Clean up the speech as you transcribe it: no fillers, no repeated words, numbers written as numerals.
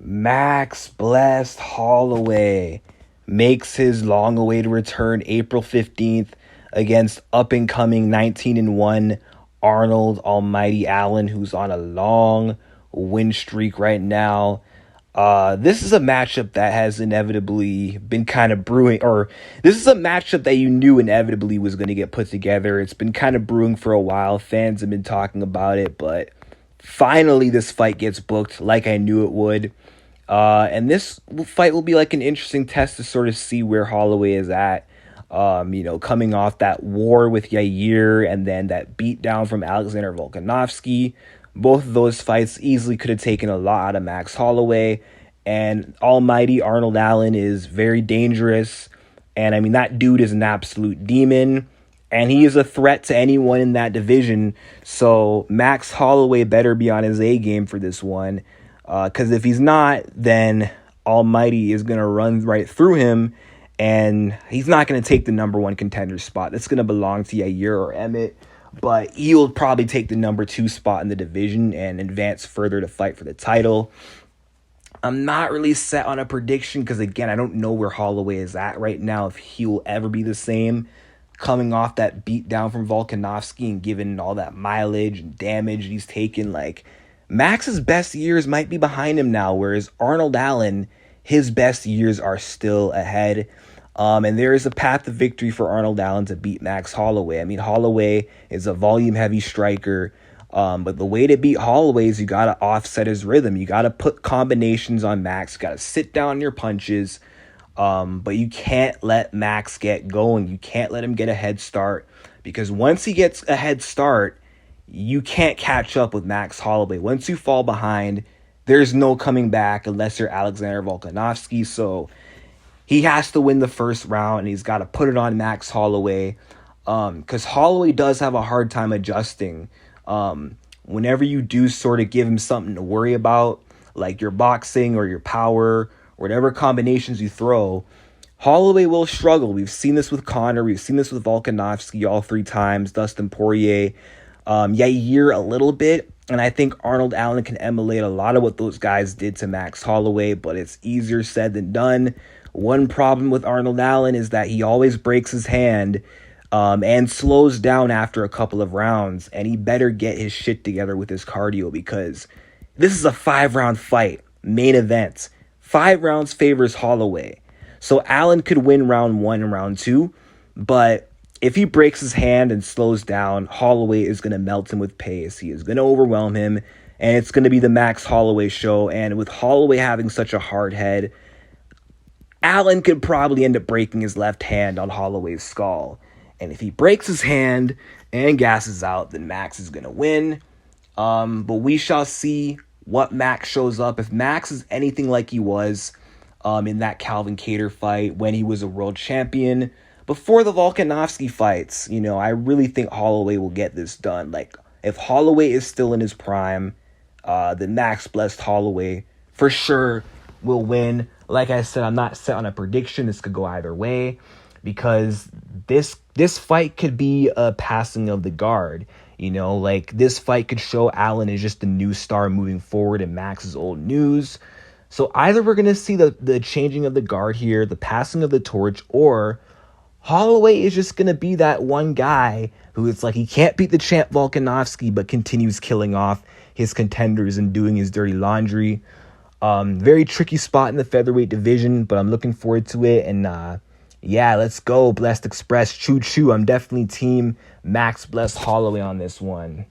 Max Blessed Holloway makes his long-awaited return April 15th against up-and-coming 19-1 Arnold Almighty Allen, who's on a long win streak right now. This is a matchup that has inevitably been kind of brewing, or this is a matchup that you knew inevitably was going to get put together. It's been kind of brewing for a while. Fans have been talking about it, but finally this fight gets booked like I knew it would. And this fight will be like an interesting test to sort of see where Holloway is at. Coming off that war with Yair and then that beatdown from Alexander Volkanovski. Both of those fights easily could have taken a lot out of Max Holloway. And almighty Arnold Allen is very dangerous. And I mean, that dude is an absolute demon. And he is a threat to anyone in that division. So Max Holloway better be on his A game for this one. Because if he's not, then Almighty is going to run right through him. And he's not going to take the number one contender spot. That's going to belong to Yair or Emmett. But he'll probably take the number 2 spot in the division and advance further to fight for the title. I'm not really set on a prediction because, again, I don't know where Holloway is at right now, if he will ever be the same. Coming off that beat down from Volkanovski and given all that mileage and damage he's taken, like, Max's best years might be behind him now, whereas Arnold Allen, his best years are still ahead. And there is a path to victory for Arnold Allen to beat Max Holloway. I mean, Holloway is a volume-heavy striker, but the way to beat Holloway is you got to offset his rhythm. You got to put combinations on Max. You got to sit down your punches, but you can't let Max get going. You can't let him get a head start, because once he gets a head start, you can't catch up with Max Holloway. Once you fall behind, there's no coming back unless you're Alexander Volkanovski. So he has to win the first round, and he's got to put it on Max Holloway, because Holloway does have a hard time adjusting. Whenever you do sort of give him something to worry about, like your boxing or your power, or whatever combinations you throw, Holloway will struggle. We've seen this with Conor. We've seen this with Volkanovski all 3 times, Dustin Poirier, Yair a little bit. And I think Arnold Allen can emulate a lot of what those guys did to Max Holloway, but it's easier said than done. One problem with Arnold Allen is that he always breaks his hand and slows down after a couple of rounds, and he better get his shit together with his cardio, because this is a 5-round fight, main event. 5 rounds favors Holloway. So Allen could win round 1 and round 2, but if he breaks his hand and slows down, Holloway is going to melt him with pace. He is going to overwhelm him, and it's going to be the Max Holloway show. And with Holloway having such a hard head, Allen could probably end up breaking his left hand on Holloway's skull. And if he breaks his hand and gasses out, then Max is going to win. But we shall see what Max shows up. If Max is anything like he was in that Calvin Kattar fight when he was a world champion, before the Volkanovski fights, I really think Holloway will get this done. Like, if Holloway is still in his prime, then Max Blessed Holloway for sure will win. Like I said, I'm not set on a prediction. This could go either way, because this fight could be a passing of the guard. Like, this fight could show Allen is just the new star moving forward and Max is old news. So either we're going to see the changing of the guard here, the passing of the torch, or Holloway is just going to be that one guy who it's like he can't beat the champ Volkanovski, but continues killing off his contenders and doing his dirty laundry. Very tricky spot in the featherweight division, but I'm looking forward to it. And yeah, let's go, Blessed Express. Choo choo. I'm definitely team Max Blessed Holloway on this one.